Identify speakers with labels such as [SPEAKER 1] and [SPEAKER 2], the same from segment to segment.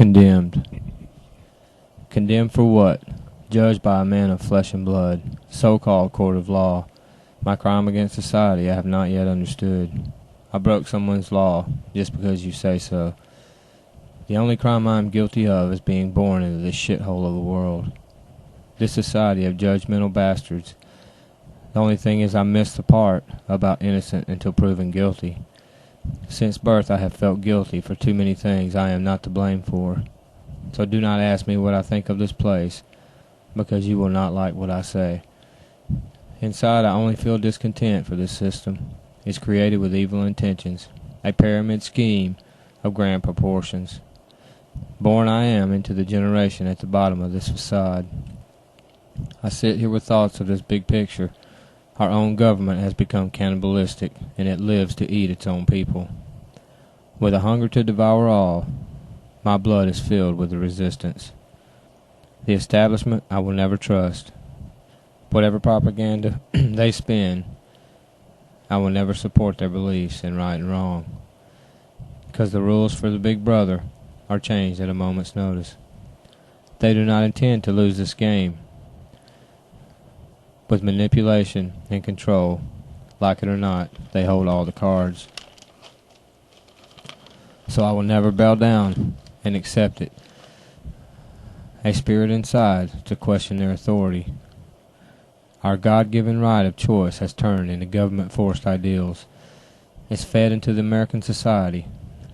[SPEAKER 1] Condemned. Condemned for what? Judged by a man of flesh and blood, so-called court of law. My crime against society I have not yet understood. I broke someone's law just because you say so. The only crime I am guilty of is being born into this shithole of the world. This society of judgmental bastards. The only thing is I missed the part about innocent until proven guilty. Since birth I have felt guilty for too many things I am not to blame for. So do not ask me what I think of this place, because you will not like what I say. Inside I only feel discontent for this system. It's created with evil intentions, a pyramid scheme of grand proportions. Born I am into the generation at the bottom of this facade. I sit here with thoughts of this big picture. Our own government has become cannibalistic, and it lives to eat its own people. With a hunger to devour all, my blood is filled with the resistance. The establishment I will never trust. Whatever propaganda they spin, I will never support their beliefs in right and wrong, because the rules for the big brother are changed at a moment's notice. They do not intend to lose this game. With manipulation and control, like it or not, they hold all the cards. So I will never bow down and accept it. A spirit inside to question their authority. Our God-given right of choice has turned into government-forced ideals. It's fed into the American society.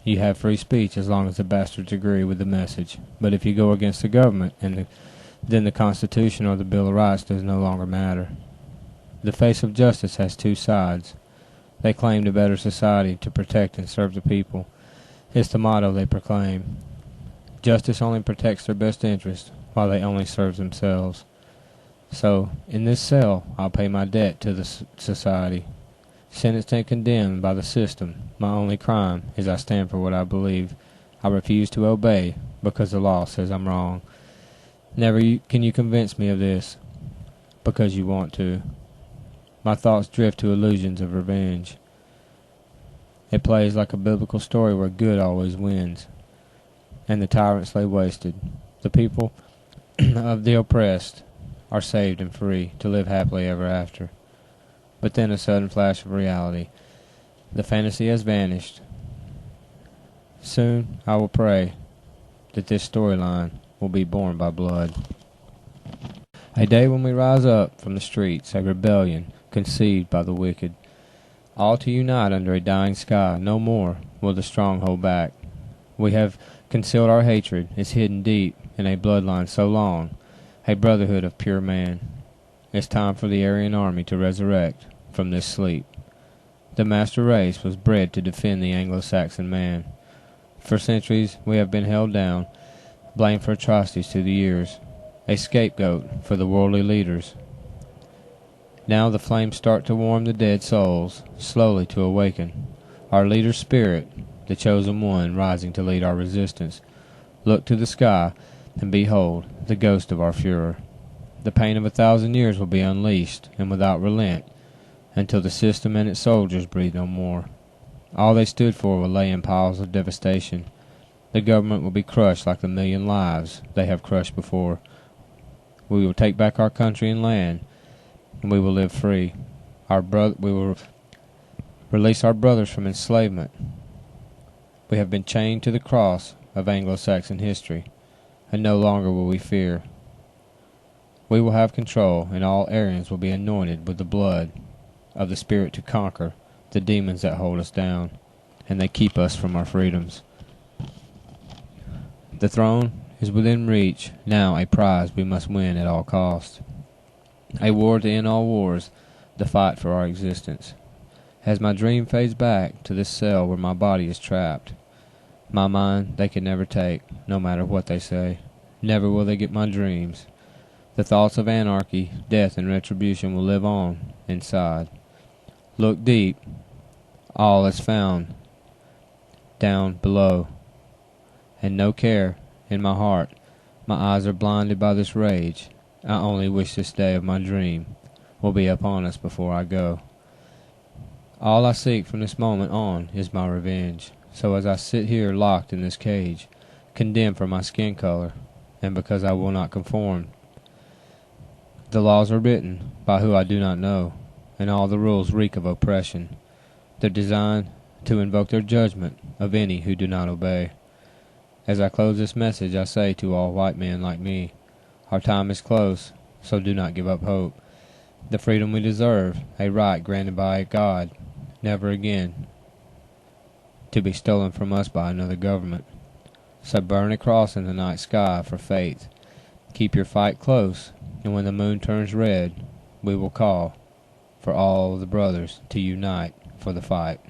[SPEAKER 1] You have free speech as long as the bastards agree with the message. But if you go against the government, then the Constitution or the Bill of Rights does no longer matter. The face of justice has two sides. They claim a better society to protect and serve the people. It's the motto they proclaim. Justice only protects their best interest, while they only serve themselves. So, in this cell, I'll pay my debt to the society. Sentenced and condemned by the system, my only crime is I stand for what I believe. I refuse to obey because the law says I'm wrong. Never can you convince me of this, because you want to. My thoughts drift to illusions of revenge. It plays like a biblical story where good always wins, and the tyrants lay wasted. The people of the oppressed are saved and free to live happily ever after. But then a sudden flash of reality. The fantasy has vanished. Soon I will pray that this storyline will be born by blood. A day when we rise up from the streets, a rebellion conceived by the wicked. All to unite under a dying sky. No more will the strong hold back. We have concealed our hatred. It's hidden deep in a bloodline so long, a brotherhood of pure man. It's time for the Aryan army to resurrect from this sleep. The master race was bred to defend the Anglo-Saxon man. For centuries we have been held down, blamed for atrocities through the years, a scapegoat for the worldly leaders. Now the flames start to warm the dead souls, slowly to awaken. Our leader's spirit, the chosen one, rising to lead our resistance. Look to the sky, and behold, the ghost of our Führer. The pain of 1,000 years will be unleashed, and without relent, until the system and its soldiers breathe no more. All they stood for will lay in piles of devastation. The government will be crushed like the 1,000,000 lives they have crushed before. We will take back our country and land, and we will live free. We will release our brothers from enslavement. We have been chained to the cross of Anglo-Saxon history, and no longer will we fear. We will have control, and all Aryans will be anointed with the blood of the Spirit to conquer the demons that hold us down, and they keep us from our freedoms. The throne is within reach, now a prize we must win at all costs. A war to end all wars, the fight for our existence. As my dream fades back to this cell where my body is trapped, my mind they can never take, no matter what they say. Never will they get my dreams. The thoughts of anarchy, death, and retribution will live on inside. Look deep, all is found down below, and no care in my heart. My eyes are blinded by this rage. I only wish this day of my dream will be upon us before I go. All I seek from this moment on is my revenge. So as I sit here locked in this cage, condemned for my skin color, and because I will not conform. The laws are written by who I do not know, and all the rules reek of oppression. They're designed to invoke their judgment of any who do not obey. As I close this message, I say to all white men like me, our time is close, so do not give up hope. The freedom we deserve, a right granted by God, never again to be stolen from us by another government. So burn a cross in the night sky for faith. Keep your fight close, and when the moon turns red, we will call for all the brothers to unite for the fight.